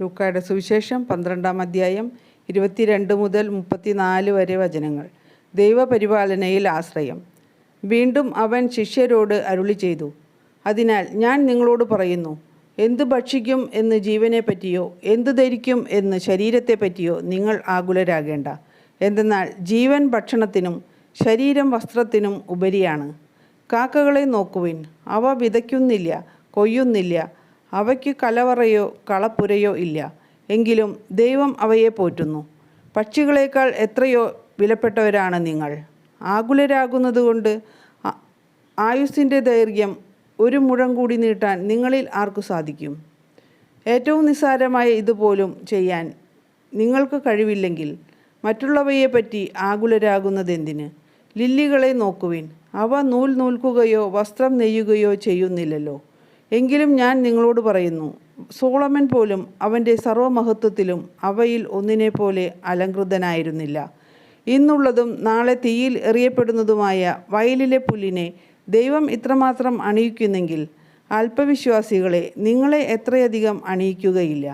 ലൂക്കായുടെ സുവിശേഷം 12-ാം അധ്യായം 22 മുതൽ 34 വരെ വചനങ്ങൾ. ദൈവപരിപാലനയിൽ ആശ്രയം. വീണ്ടും അവൻ ശിഷ്യരോട് അരുളി ചെയ്തു, അതിനാൽ ഞാൻ നിങ്ങളോട് പറയുന്നു, എന്തു ഭക്ഷിക്കും എന്ന് ജീവനെ പറ്റിയോ എന്തു ധരിക്കും എന്ന് ശരീരത്തെ പറ്റിയോ നിങ്ങൾ ആകുലരാകേണ്ട. എന്തെന്നാൽ ജീവൻ ഭക്ഷണത്തിനും ശരീരം വസ്ത്രത്തിനും ഉപരിയാണ്. കാക്കകളെ നോക്കുവിൻ, അവ വിതയ്ക്കുന്നില്ല, കൊയ്യുന്നില്ല, അവയ്ക്ക് കലവറയോ കളപ്പുരയോ ഇല്ല, എങ്കിലും ദൈവം അവയെ പോറ്റുന്നു. പക്ഷികളേക്കാൾ എത്രയോ വിലപ്പെട്ടവരാണ് നിങ്ങൾ. ആകുലരാകുന്നതുകൊണ്ട് ആയുസ്സിൻ്റെ ദൈർഘ്യം ഒരു മുഴം കൂടി നീട്ടാൻ നിങ്ങളിൽ ആർക്കു സാധിക്കും? ഏറ്റവും നിസ്സാരമായ ഇതുപോലും ചെയ്യാൻ നിങ്ങൾക്ക് കഴിവില്ലെങ്കിൽ മറ്റുള്ളവയെപ്പറ്റി ആകുലരാകുന്നതെന്തിന്? ലില്ലികളെ നോക്കുവിൻ, അവ നൂൽ നൂൽക്കുകയോ വസ്ത്രം നെയ്യുകയോ ചെയ്യുന്നില്ലല്ലോ. എങ്കിലും ഞാൻ നിങ്ങളോട് പറയുന്നു, സോളമൻ പോലും അവൻ്റെ സർവ്വമഹത്വത്തിലും അവയിൽ ഒന്നിനെപ്പോലെ അലങ്കൃതനായിരുന്നില്ല. ഇന്നുള്ളതും നാളെ തീയിൽ എറിയപ്പെടുന്നതുമായ വയലിലെ പുല്ലിനെ ദൈവം ഇത്രമാത്രം അണിയിക്കുന്നെങ്കിൽ അല്പവിശ്വാസികളെ നിങ്ങളെ എത്രയധികം അണിയിക്കുകയില്ല.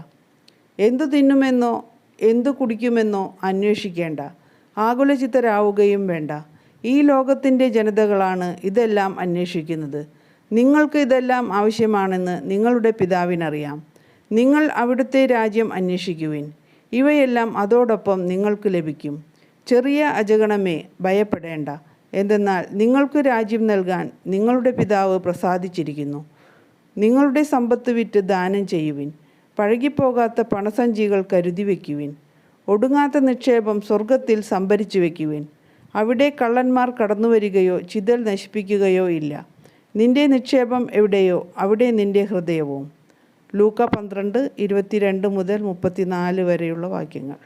എന്തു തിന്നുമെന്നോ എന്തു കുടിക്കുമെന്നോ അന്വേഷിക്കേണ്ട, ആകുലചിത്തരാവുകയും വേണ്ട. ഈ ലോകത്തിൻ്റെ ജനതകളാണ് ഇതെല്ലാം അന്വേഷിക്കുന്നത്. നിങ്ങൾക്ക് ഇതെല്ലാം ആവശ്യമാണെന്ന് നിങ്ങളുടെ പിതാവിനറിയാം. നിങ്ങൾ അവിടുത്തെ രാജ്യം അന്വേഷിക്കുവിൻ, ഇവയെല്ലാം അതോടൊപ്പം നിങ്ങൾക്ക് ലഭിക്കും. ചെറിയ അജഗണമേ, ഭയപ്പെടേണ്ട. എന്തെന്നാൽ നിങ്ങൾക്ക് രാജ്യം നൽകാൻ നിങ്ങളുടെ പിതാവ് പ്രസാദിച്ചിരിക്കുന്നു. നിങ്ങളുടെ സമ്പത്ത് വിറ്റ് ദാനം ചെയ്യുവിൻ. പഴകിപ്പോകാത്ത പണസഞ്ചികൾ കരുതി വയ്ക്കുവിൻ. ഒടുങ്ങാത്ത നിക്ഷേപം സ്വർഗത്തിൽ സംഭരിച്ചു വയ്ക്കുവിൻ. അവിടെ കള്ളന്മാർ കടന്നുവരികയോ ചിതൽ നശിപ്പിക്കുകയോ ഇല്ല. നിന്റെ നിക്ഷേപം എവിടെയോ അവിടെ നിന്റെ ഹൃദയവും. ലൂക്ക 12:22 മുതൽ 34 വരെയുള്ള വാക്യങ്ങൾ.